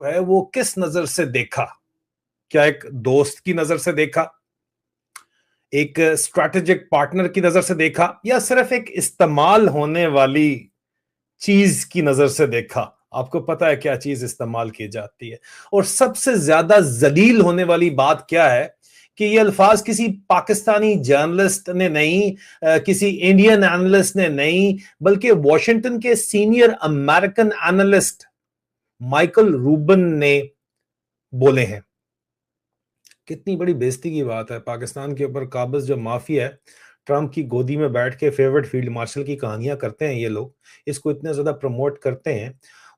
ہے وہ کس نظر سے دیکھا؟ کیا ایک دوست کی نظر سے دیکھا، ایک اسٹریٹجک پارٹنر کی نظر سے دیکھا، یا صرف ایک استعمال ہونے والی چیز کی نظر سے دیکھا؟ آپ کو پتا ہے کیا چیز استعمال کی جاتی ہے؟ اور سب سے زیادہ ذلیل ہونے والی بات کیا ہے کہ یہ الفاظ کسی پاکستانی جرنلسٹ نے نہیں، کسی انڈین اینالسٹ نے نہیں، بلکہ واشنگٹن کے senior American analyst Michael Rubin نے بولے ہیں۔ کتنی بڑی بےزتی کی بات ہے، پاکستان کے اوپر قابض جو مافیا ہے، ٹرمپ کی گودی میں بیٹھ کے فیورٹ فیلڈ مارشل کی کہانیاں کرتے ہیں یہ لوگ، اس کو اتنا زیادہ پروموٹ کرتے ہیں۔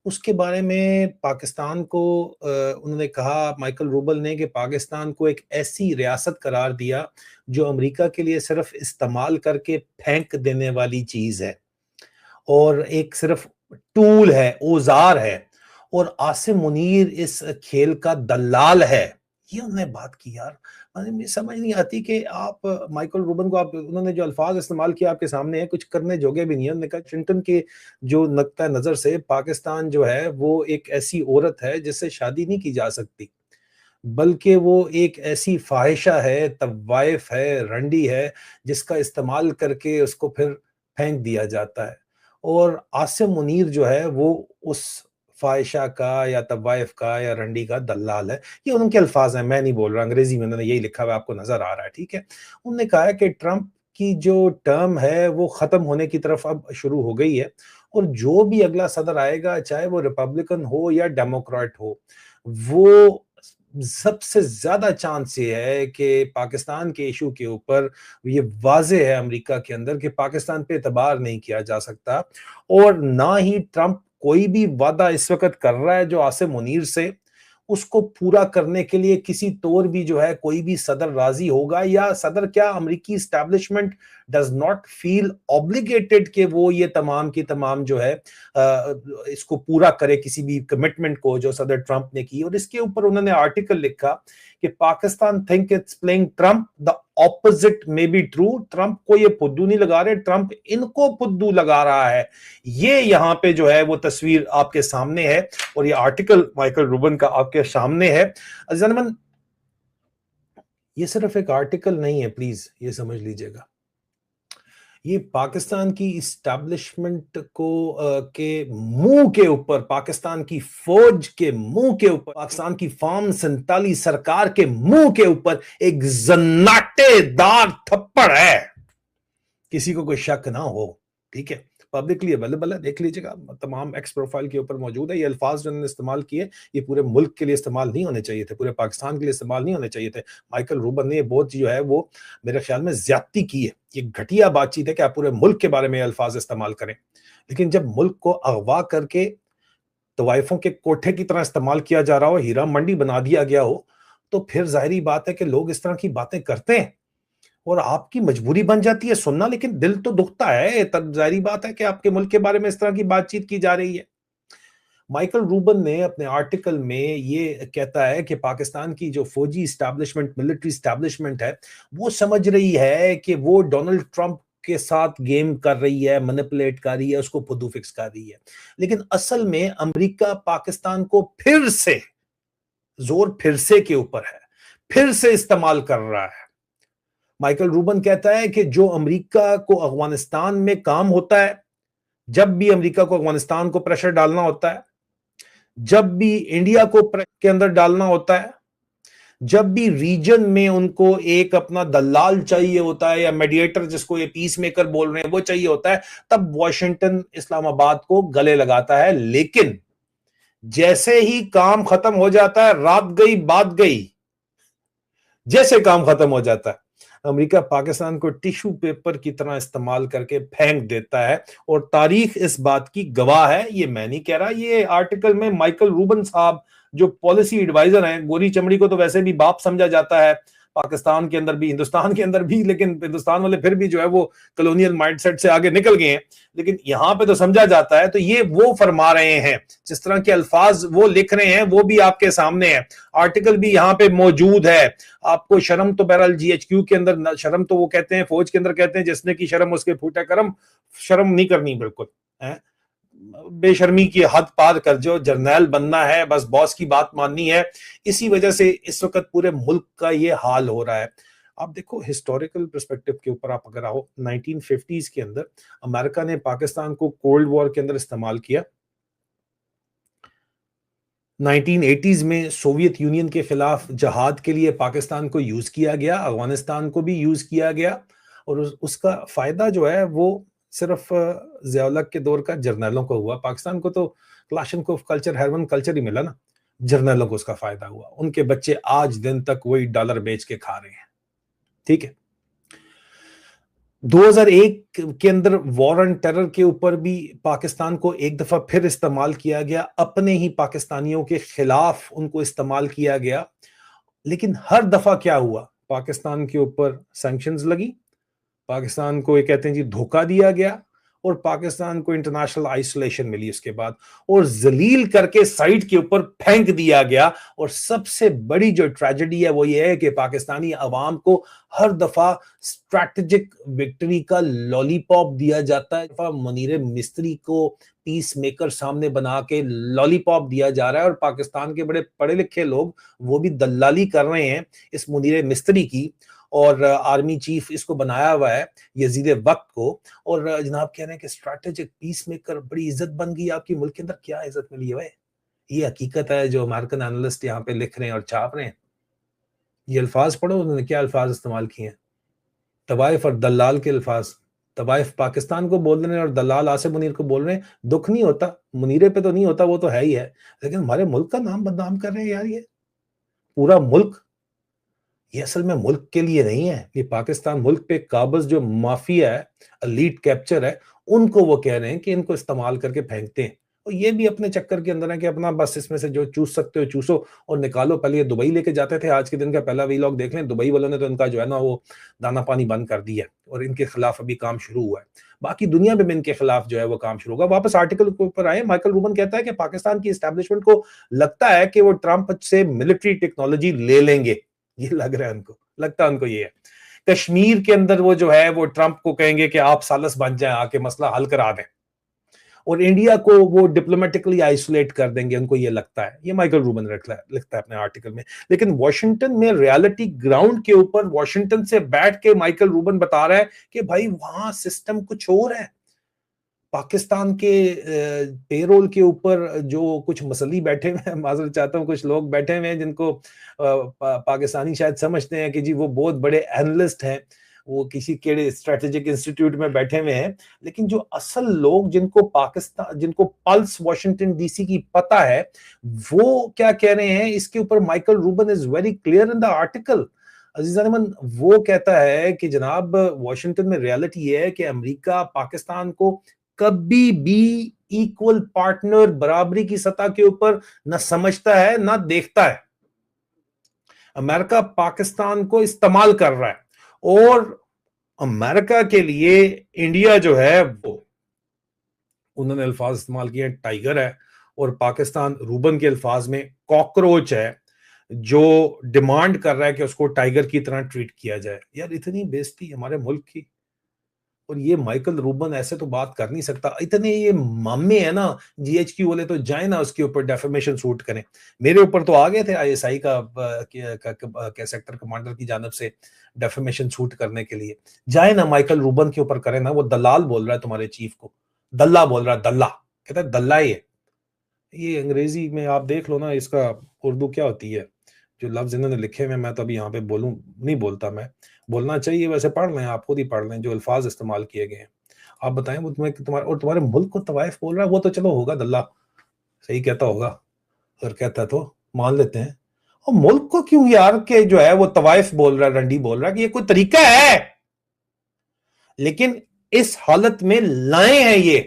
اس کے بارے میں پاکستان کو انہوں نے کہا، مائیکل روبل نے، کہ پاکستان کو ایک ایسی ریاست قرار دیا جو امریکہ کے لیے صرف استعمال کر کے پھینک دینے والی چیز ہے، اور ایک صرف ٹول ہے، اوزار ہے، اور عاصم منیر اس کھیل کا دلال ہے۔ یہ انہوں نے بات کی یار، مجھے سمجھ نہیں آتی کہ آپ مائیکل روبن کو، انہوں نے جو الفاظ استعمال کیا آپ کے سامنے ہیں، کچھ کرنے جوگے بھی نہیں ہے۔ انہوں نے کہا واشنگٹن کے جو نقطہ نظر سے پاکستان جو ہے وہ ایک ایسی عورت ہے جس سے شادی نہیں کی جا سکتی، بلکہ وہ ایک ایسی فاحشہ ہے، طوائف ہے، رنڈی ہے، جس کا استعمال کر کے اس کو پھر پھینک دیا جاتا ہے۔ اور عاصم منیر جو ہے وہ اس فاحشہ کا یا طوائف کا یا رنڈی کا دلال ہے۔ یہ ان کے الفاظ ہیں، میں نہیں بول رہا، انگریزی میں انہوں نے یہی لکھا ہوا آپ کو نظر آ رہا ہے، ٹھیک ہے۔ انہوں نے کہا ہے کہ ٹرمپ کی جو ٹرم ہے وہ ختم ہونے کی طرف اب شروع ہو گئی ہے، اور جو بھی اگلا صدر آئے گا، چاہے وہ ریپبلکن ہو یا ڈیموکریٹ ہو، وہ سب سے زیادہ چانس یہ ہے کہ پاکستان کے ایشو کے اوپر یہ واضح ہے امریکہ کے اندر کہ پاکستان پہ اعتبار نہیں کیا جا سکتا، اور نہ ہی ٹرمپ کوئی بھی وعدہ اس وقت کر رہا ہے جو عاصم منیر سے، اس کو پورا کرنے کے لیے کسی طور بھی جو ہے کوئی بھی صدر راضی ہوگا، یا صدر کیا امریکی establishment does not feel obligated کہ وہ یہ تمام کی تمام جو ہے اس کو پورا کرے، کسی بھی کمٹمنٹ کو جو صدر ٹرمپ نے کی۔ اور اس کے اوپر انہوں نے آرٹیکل لکھا کہ Pakistan think it's playing Trump, the opposite may be true. Trump کو یہ پھدو نہیں لگا رہے، ٹرمپ ان کو پھدو لگا رہا ہے۔ یہ یہاں پہ جو ہے وہ تصویر آپ کے سامنے ہے، اور یہ آرٹیکل مائیکل روبن کا آپ کے سامنے ہے۔ عزیزان، یہ صرف ایک آرٹیکل نہیں ہے، پلیز یہ سمجھ لیجئے گا، یہ پاکستان کی اسٹیبلشمنٹ کو کے منہ کے اوپر، پاکستان کی فوج کے منہ کے اوپر، پاکستان کی فارم 47 سرکار کے منہ کے اوپر ایک زناٹے دار تھپڑ ہے، کسی کو کوئی شک نہ ہو، ٹھیک ہے۔ پبلکلی اویلیبل ہے، دیکھ لیجئے گا، تمام ایکس پروفائل کے اوپر موجود ہے۔ یہ الفاظ جو انہوں نے استعمال کیے یہ پورے ملک کے لیے استعمال نہیں ہونے چاہیے تھے، پورے پاکستان کے لیے استعمال نہیں ہونے چاہیے تھے۔ مائیکل روبن نے یہ بہت جو ہے وہ میرے خیال میں زیادتی کی ہے، یہ گھٹیا بات چیت ہے کہ آپ پورے ملک کے بارے میں الفاظ استعمال کریں، لیکن جب ملک کو اغوا کر کے طوائفوں کے کوٹھے کی طرح استعمال کیا جا رہا ہو، ہیرا منڈی بنا دیا گیا ہو، تو پھر ظاہری بات ہے کہ لوگ اس طرح کی باتیں کرتے ہیں، اور آپ کی مجبوری بن جاتی ہے سننا، لیکن دل تو دکھتا ہے، تب ظاہری بات ہے کہ آپ کے ملک کے بارے میں اس طرح کی بات چیت کی جا رہی ہے۔ مائیکل روبن نے اپنے آرٹیکل میں یہ کہتا ہے کہ پاکستان کی جو فوجی اسٹیبلشمنٹ، ملٹری اسٹیبلشمنٹ ہے، وہ سمجھ رہی ہے کہ وہ ڈونلڈ ٹرمپ کے ساتھ گیم کر رہی ہے، مینیپولیٹ کر رہی ہے، اس کو پھدو فکس کر رہی ہے، لیکن اصل میں امریکہ پاکستان کو پھر سے زور پھر سے کے اوپر ہے، پھر سے استعمال کر رہا ہے۔ مائیکل روبن کہتا ہے کہ جو امریکہ کو افغانستان میں کام ہوتا ہے، جب بھی امریکہ کو افغانستان کو پریشر ڈالنا ہوتا ہے، جب بھی انڈیا کو کے اندر ڈالنا ہوتا ہے، جب بھی ریجن میں ان کو ایک اپنا دلال چاہیے ہوتا ہے، یا میڈیٹر جس کو یہ پیس میکر بول رہے ہیں وہ چاہیے ہوتا ہے، تب واشنگٹن اسلام آباد کو گلے لگاتا ہے۔ لیکن جیسے ہی کام ختم ہو جاتا ہے، رات گئی بات گئی، جیسے کام ختم ہو جاتا ہے، امریکہ پاکستان کو ٹیشو پیپر کی طرح استعمال کر کے پھینک دیتا ہے، اور تاریخ اس بات کی گواہ ہے۔ یہ میں نہیں کہہ رہا، یہ آرٹیکل میں مائیکل روبن صاحب جو پالیسی ایڈوائزر ہیں، گوری چمڑی کو تو ویسے بھی باپ سمجھا جاتا ہے پاکستان کے اندر بھی، ہندوستان کے اندر بھی، لیکن ہندوستان والے پھر بھی جو ہے وہ کلونیل مائنڈ سیٹ سے آگے نکل گئے ہیں، لیکن یہاں پہ تو سمجھا جاتا ہے۔ تو یہ وہ فرما رہے ہیں، جس طرح کے الفاظ وہ لکھ رہے ہیں وہ بھی آپ کے سامنے ہے، آرٹیکل بھی یہاں پہ موجود ہے۔ آپ کو شرم تو بہرحال جی ایچ کیو کے اندر، شرم تو وہ کہتے ہیں فوج کے اندر کہتے ہیں جس نے کی شرم اس کے پھوٹے کرم، شرم نہیں کرنی بالکل ہے۔ بے شرمی کی حد پار کر جو جرنیل بننا ہے، بس باس کی بات ماننی ہے. اسی وجہ سے اس وقت پورے ملک کا یہ حال ہو رہا ہے. آپ دیکھو ہسٹوریکل پرسپیکٹو کے اوپر آپ اگر آؤ، 1950s کے اندر امریکہ نے پاکستان کو کولڈ وار کے اندر استعمال کیا. 1980s میں سوویت یونین کے خلاف جہاد کے لیے پاکستان کو یوز کیا گیا، افغانستان کو بھی یوز کیا گیا، اور اس کا فائدہ جو ہے وہ صرف ضیاء الحق کے دور کا جرنیلوں کو ہوا. پاکستان کو تو کلاشنکوف کلچر، ہیروین کلچر ہی ملا نا. جرنیلوں کو اس کا فائدہ ہوا، ان کے بچے آج دن تک وہی ڈالر بیچ کے کھا رہے ہیں. ٹھیک ہے. 2001 کے اندر وار آن ٹیرر کے اوپر بھی پاکستان کو ایک دفعہ پھر استعمال کیا گیا، اپنے ہی پاکستانیوں کے خلاف ان کو استعمال کیا گیا. لیکن ہر دفعہ کیا ہوا؟ پاکستان کے اوپر سینکشنز لگی، پاکستان کو یہ کہتے ہیں جی دھوکہ دیا گیا، اور پاکستان کو انٹرنیشنل آئسولیشن ملی اس کے بعد، اور ذلیل کر کے سائٹ کے اوپر پھینک دیا گیا. اور سب سے بڑی جو ٹریجڈی ہے وہ یہ ہے کہ پاکستانی عوام کو ہر دفعہ اسٹریٹجک وکٹری کا لالی پاپ دیا جاتا ہے. منیر مستری کو پیس میکر سامنے بنا کے لالی پاپ دیا جا رہا ہے، اور پاکستان کے بڑے پڑھے لکھے لوگ وہ بھی دلالی کر رہے ہیں اس منیر مستری کی، اور آرمی چیف اس کو بنایا ہوا ہے یزید وقت کو. اور جناب کہہ رہے ہیں کہ اسٹریٹجک پیس میکر بڑی عزت بن گئی آپ کی ملک کے اندر. کیا عزت ملی ہے؟ یہ حقیقت ہے جو امریکن اینالسٹ یہاں پہ لکھ رہے ہیں اور چھاپ رہے ہیں. یہ الفاظ پڑھو انہوں نے کیا الفاظ استعمال کیے ہیں. طوائف اور دلال کے الفاظ. طوائف پاکستان کو بول رہے ہیں اور دلال آصف منیر کو بول رہے ہیں. دکھ نہیں ہوتا منیرے پہ؟ تو نہیں ہوتا، وہ تو ہے ہی ہے، لیکن ہمارے ملک کا نام بدنام کر رہے ہیں یار. یہ پورا ملک، یہ اصل میں ملک کے لیے نہیں ہے. یہ پاکستان ملک پہ قابض جو مافیا ہے، الیٹ کیپچر ہے، ان کو وہ کہہ رہے ہیں کہ ان کو استعمال کر کے پھینکتے ہیں. اور یہ بھی اپنے چکر کے اندر ہے کہ اپنا بس اس میں سے جو چوس سکتے ہو چوسو اور نکالو. پہلے یہ دبئی لے کے جاتے تھے، آج کے دن کا پہلا ویلاگ دیکھ لیں، دبئی والوں نے تو ان کا جو ہے نا وہ دانا پانی بند کر دیا، اور ان کے خلاف ابھی کام شروع ہوا ہے. باقی دنیا میں بھی ان کے خلاف جو ہے وہ کام شروع ہوگا. واپس آرٹیکل کے اوپر آئے. مائیکل روبن کہتا ہے کہ پاکستان کی اسٹیبلشمنٹ کو لگتا ہے کہ وہ ٹرمپ سے ملٹری ٹیکنالوجی لے لیں گے. یہ لگ رہا ہے ان کو، لگتا ہے ان کو یہ ہے. کشمیر کے اندر وہ جو ہے وہ ٹرمپ کو کہیں گے کہ آپ سالس بن جائیں، آ کے مسئلہ حل کرا دیں، اور انڈیا کو وہ ڈپلومیٹکلی آئسولیٹ کر دیں گے. ان کو یہ لگتا ہے. یہ مائیکل روبن لکھتا ہے اپنے آرٹیکل میں. لیکن واشنگٹن میں ریالٹی گراؤنڈ کے اوپر واشنگٹن سے بیٹھ کے مائیکل روبن بتا رہا ہے کہ بھائی وہاں سسٹم کچھ اور ہے. پاکستان کے پے رول کے اوپر جو کچھ مسلی بیٹھے ہوئے ہیں، معذرت چاہتا ہوں، کچھ لوگ بیٹھے ہوئے ہیں جن کو پاکستانی شاید سمجھتے ہیں کہ جی وہ بہت بڑے اینالسٹ ہیں، وہ کسی کیڑے اسٹریٹجک انسٹیٹیوٹ میں بیٹھے ہوئے ہیں. لیکن جو اصل لوگ جن کو پلس واشنگٹن ڈی سی کی پتہ ہے، وہ کیا کہہ رہے ہیں اس کے اوپر. Michael Rubin is very clear in the article. عزیزان من، وہ کہتا ہے کہ جناب واشنگٹن میں ریالٹی یہ ہے کہ امریکہ پاکستان کو کبھی بھی ایکول پارٹنر، برابری کی سطح کے اوپر نہ سمجھتا ہے نہ دیکھتا ہے. امریکہ پاکستان کو استعمال کر رہا ہے، اور امریکہ کے لیے انڈیا جو ہے وہ، انہوں نے الفاظ استعمال کیے ٹائگر ہے، اور پاکستان روبن کے الفاظ میں کاکروچ ہے جو ڈیمانڈ کر رہا ہے کہ اس کو ٹائگر کی طرح ٹریٹ کیا جائے. یار اتنی بےزتی ہمارے ملک کی، اور یہ مائیکل روبن ایسے تو بات کر نہیں سکتا. اتنے یہ مامے ہیں نا جی ایچ کیو والے، تو جائیں نا اس کے اوپر ڈیفیمیشن سوٹ کریں. میرے اوپر تو آ گئے تھے آئی ایس آئی کا سیکٹر کمانڈر کی جانب سے ڈیفیمیشن سوٹ کرنے کے لیے. جائیں نا مائیکل روبن کے اوپر کریں نا. وہ دلال بول رہا ہے تمہارے چیف کو، دلہ بول رہا ہے، دلہ کہتا ہے دلہ. یہ انگریزی میں آپ دیکھ لو نا، اس کا اردو کیا ہوتی ہے. جو لفظ انہوں نے لکھے ہوئے میں تو ابھی یہاں پہ نہیں بولتا. میں بولنا چاہیے، ویسے پڑھ لیں، آپ خود ہی پڑھ لیں جو الفاظ استعمال کیے گئے ہیں. آپ بتائیں وہ تمہارے ملک کو طوائف بول رہا ہے. وہ تو چلو ہوگا دلہ صحیح کہتا ہوگا، اگر کہتا ہے تو مان لیتے ہیں. اور ملک کو کیوں یار کہ جو ہے وہ طوائف بول رہا ہے، رنڈی بول رہا ہے، کہ یہ کوئی طریقہ ہے؟ لیکن اس حالت میں لائے ہیں یہ،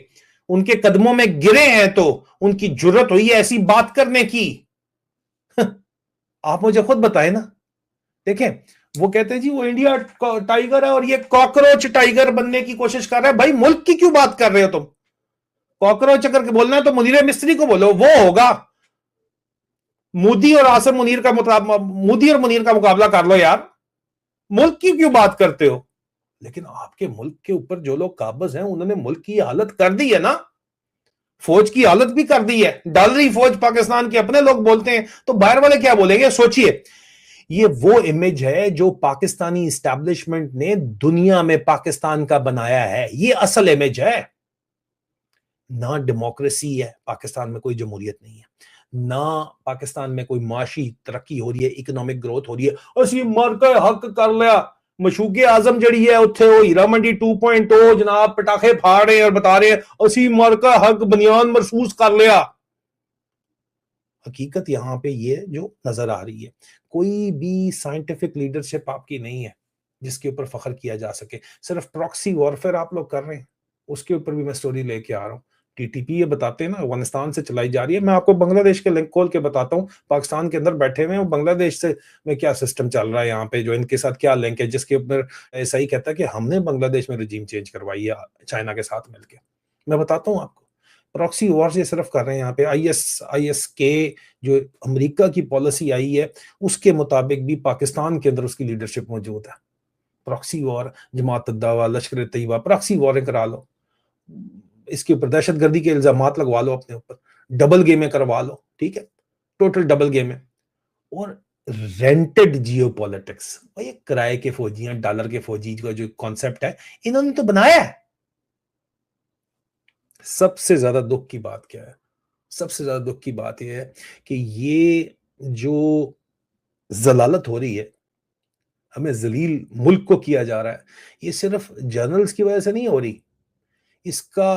ان کے قدموں میں گرے ہیں تو ان کی جرت ہوئی ہے ایسی بات کرنے کی. آپ مجھے خود بتائیں نا. دیکھیں وہ کہتے ہیں جی وہ انڈیا ٹائگر ہے اور یہ کاکروچ ٹائگر بننے کی کوشش کر رہا ہے. بھائی ملک کی کیوں بات کر رہے ہو تم؟ کاکروچ اگر کے بولنا ہے تو منیر مستری کو بولو، وہ ہوگا. مودی اور آصف منیر کا مودی اور منیر کا مقابلہ کر لو یار. ملک کی کیوں بات کرتے ہو؟ لیکن آپ کے ملک کے اوپر جو لوگ قابض ہیں انہوں نے ملک کی حالت کر دی ہے نا. فوج کی حالت بھی کر دی ہے, ڈالری فوج پاکستان کے اپنے لوگ بولتے ہیں, تو باہر والے کیا بولیں گے؟ سوچئے. یہ وہ امیج ہے جو پاکستانی اسٹیبلشمنٹ نے دنیا میں پاکستان کا بنایا ہے. یہ اصل امیج ہے. نہ ڈیموکریسی ہے پاکستان میں, کوئی جمہوریت نہیں ہے, نہ پاکستان میں کوئی معاشی ترقی ہو رہی ہے, اکنامک گروتھ ہو رہی ہے. اسی مارکا حق کر لیا, مشوق اعظم جڑی ہے اتھے وہ ہیرا منڈی 2.0 جناب پٹاخے پھاڑ رہے ہیں اور بتا رہے ہیں اسی مارکا حق بنیان مرصوص کر لیا. حقیقت یہاں پہ یہ جو نظر آ رہی ہے, کوئی بھی سائنٹیفک لیڈرشپ آپ کی نہیں ہے جس کے اوپر فخر کیا جا سکے. صرف پراکسی وارفیئر آپ لوگ کر رہے ہیں, اس کے اوپر بھی میں سٹوری لے کے آ رہا ہوں. ٹی ٹی پی یہ بتاتے ہیں نا افغانستان سے چلائی جا رہی ہے. میں آپ کو بنگلہ دیش کے لنک کھول کے بتاتا ہوں, پاکستان کے اندر بیٹھے ہوئے ہیں, بنگلہ دیش سے میں کیا سسٹم چل رہا ہے یہاں پہ, جو ان کے ساتھ کیا لنک ہے, جس کے اوپر ایسا ہی کہتا ہے کہ ہم نے بنگلہ دیش میں رجیم چینج کروائی ہے چائنا کے ساتھ مل کے. میں بتاتا ہوں آپ کو, پراکسی وار یہ صرف کر رہے ہیں یہاں پہ. آئی ایس کے جو امریکہ کی پالیسی آئی ہے اس کے مطابق بھی پاکستان کے اندر اس کی لیڈرشپ موجود ہے. پراکسی وار, جماعت الدعوہ, لشکر طیبہ, پراکسی واریں کرا لو, اس کے اوپر دہشت گردی کے الزامات لگوا لو اپنے اوپر, ڈبل گیمیں کروا لو, ٹھیک ہے, ٹوٹل ڈبل گیمیں. اور رینٹڈ جیو پالیٹکس, یہ کرائے کے فوجیاں, ڈالر کے فوجی کا جو کانسیپٹ ہے انہوں نے تو بنایا ہے. سب سے زیادہ دکھ کی بات کیا ہے؟ سب سے زیادہ دکھ کی بات یہ ہے کہ یہ جو ذلالت ہو رہی ہے, ہمیں ذلیل ملک کو کیا جا رہا ہے, یہ صرف جرنلز کی وجہ سے نہیں ہو رہی. اس کا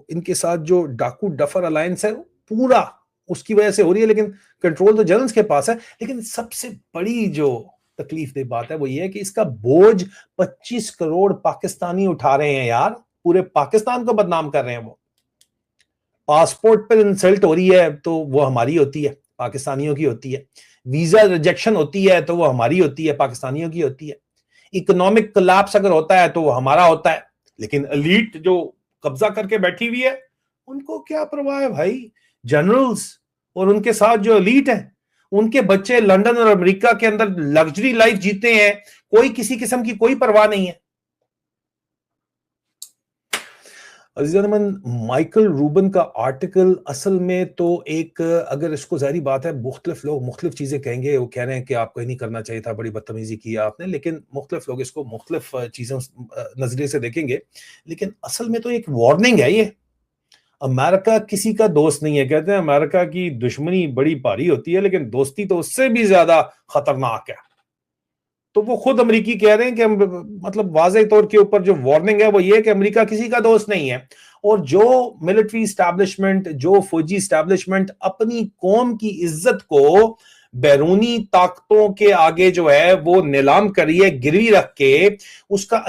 ان کے ساتھ جو ڈاکو ڈفر الائنس ہے پورا اس کی وجہ سے ہو رہی ہے, لیکن کنٹرول تو جرنلز کے پاس ہے. لیکن سب سے بڑی جو تکلیف دہ بات ہے وہ یہ ہے کہ اس کا بوجھ 25 کروڑ پاکستانی اٹھا رہے ہیں یار, پورے پاکستان کو بدنام کر رہے ہیں. وہ پاسپورٹ پر انسلٹ ہو رہی ہے تو وہ ہماری ہوتی ہے, پاکستانیوں کی ہوتی ہے. ویزا ریجیکشن ہوتی ہے تو وہ ہماری ہوتی ہے, پاکستانیوں کی ہوتی ہے. اکنامک کلاپس اگر ہوتا ہے تو وہ ہمارا ہوتا ہے. لیکن ایلیٹ جو قبضہ کر کے بیٹھی ہوئی ہے ان کو کیا پرواہ ہے بھائی؟ جنرلز اور ان کے ساتھ جو ایلیٹ ہیں ان کے بچے لندن اور امریکہ کے اندر لگژری لائف جیتے ہیں, کوئی کسی قسم کی کوئی پرواہ نہیں ہے. عزیزان مائیکل روبن کا آرٹیکل اصل میں تو ایک, اگر اس کو ظاہری بات ہے مختلف لوگ مختلف چیزیں کہیں گے, وہ کہہ رہے ہیں کہ آپ کو ہی نہیں کرنا چاہیے تھا, بڑی بدتمیزی کی آپ نے, لیکن مختلف لوگ اس کو مختلف چیزوں نظریے سے دیکھیں گے. لیکن اصل میں تو ایک وارننگ ہے. یہ امریکہ کسی کا دوست نہیں ہے. کہتے ہیں امریکہ کی دشمنی بڑی بھاری ہوتی ہے لیکن دوستی تو اس سے بھی زیادہ خطرناک ہے. تو وہ خود امریکی کہہ رہے ہیں کہ مطلب واضح طور کے اوپر جو وارننگ ہے وہ یہ ہے کہ امریکہ کسی کا دوست نہیں ہے. اور جو ملٹری اسٹیبلشمنٹ, جو فوجی اسٹیبلشمنٹ اپنی قوم کی عزت کو بیرونی طاقتوں کے آگے جو ہے وہ نیلام کری ہے, گروی رکھ کے اس کا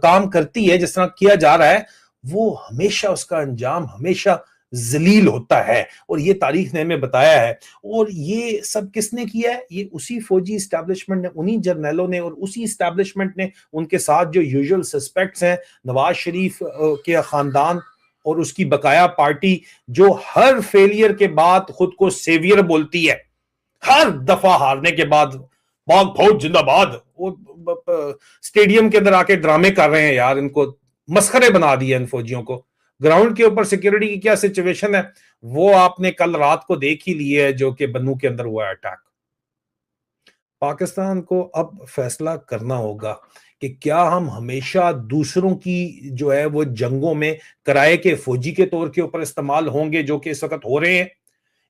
کام کرتی ہے جس طرح کیا جا رہا ہے, وہ ہمیشہ اس کا انجام ہمیشہ ذلیل ہوتا ہے. اور یہ تاریخ نے ہمیں بتایا ہے. اور یہ سب کس نے کیا ہے؟ یہ اسی فوجی اسٹیبلشمنٹ نے, انہی جرنیلوں نے, اور اسی اسٹیبلشمنٹ نے, ان کے ساتھ جو یوزول سسپیکٹس ہیں, نواز شریف کے خاندان اور اس کی بقایا پارٹی جو ہر فیلئر کے بعد خود کو سیویئر بولتی ہے, ہر دفعہ ہارنے کے بعد پاک فوج زندہ باد, وہ اسٹیڈیم کے اندر آ کے ڈرامے کر رہے ہیں یار. ان کو مسخرے بنا دیا ان فوجیوں کو. گراؤنڈ کے اوپر سیکیورٹی کی کیا سچویشن ہے وہ آپ نے کل رات کو دیکھ ہی لی ہے, جو کہ بنو کے اندر ہوا ہے اٹیک. پاکستان کو اب فیصلہ کرنا ہوگا کہ کیا ہم ہمیشہ دوسروں کی جو ہے وہ جنگوں میں کرائے کے فوجی کے طور کے اوپر استعمال ہوں گے جو کہ اس وقت ہو رہے ہیں,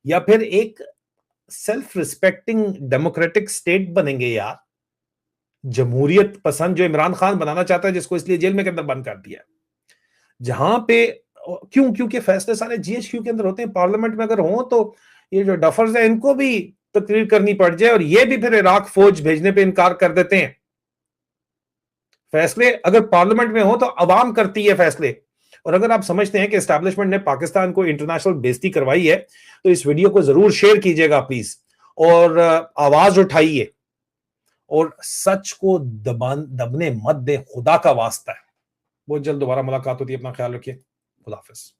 یا پھر ایک سیلف ریسپیکٹنگ ڈیموکریٹک سٹیٹ بنیں گے یار, جمہوریت پسند جو عمران خان بنانا چاہتا ہے, جس کو اس لیے جیل میں کے اندر بند کر دیا, جہاں پہ کیونکہ فیصلے سارے جی ایچ کیو کے اندر ہوتے ہیں. پارلیمنٹ میں اگر ہوں تو یہ جو ڈفرز ہیں ان کو بھی تقریر کرنی پڑ جائے, اور یہ بھی پھر عراق فوج بھیجنے پہ انکار کر دیتے ہیں. فیصلے اگر پارلیمنٹ میں ہوں تو عوام کرتی ہے فیصلے. اور اگر آپ سمجھتے ہیں کہ اسٹیبلشمنٹ نے پاکستان کو انٹرنیشنل بےزتی کروائی ہے تو اس ویڈیو کو ضرور شیئر کیجئے گا پلیز, اور آواز اٹھائیے, اور سچ کو دبنے مت دیں, خدا کا واسطہ ہے. بہت جلد دوبارہ ملاقات ہوتی ہے, اپنا خیال رکھیے, خدا حافظ.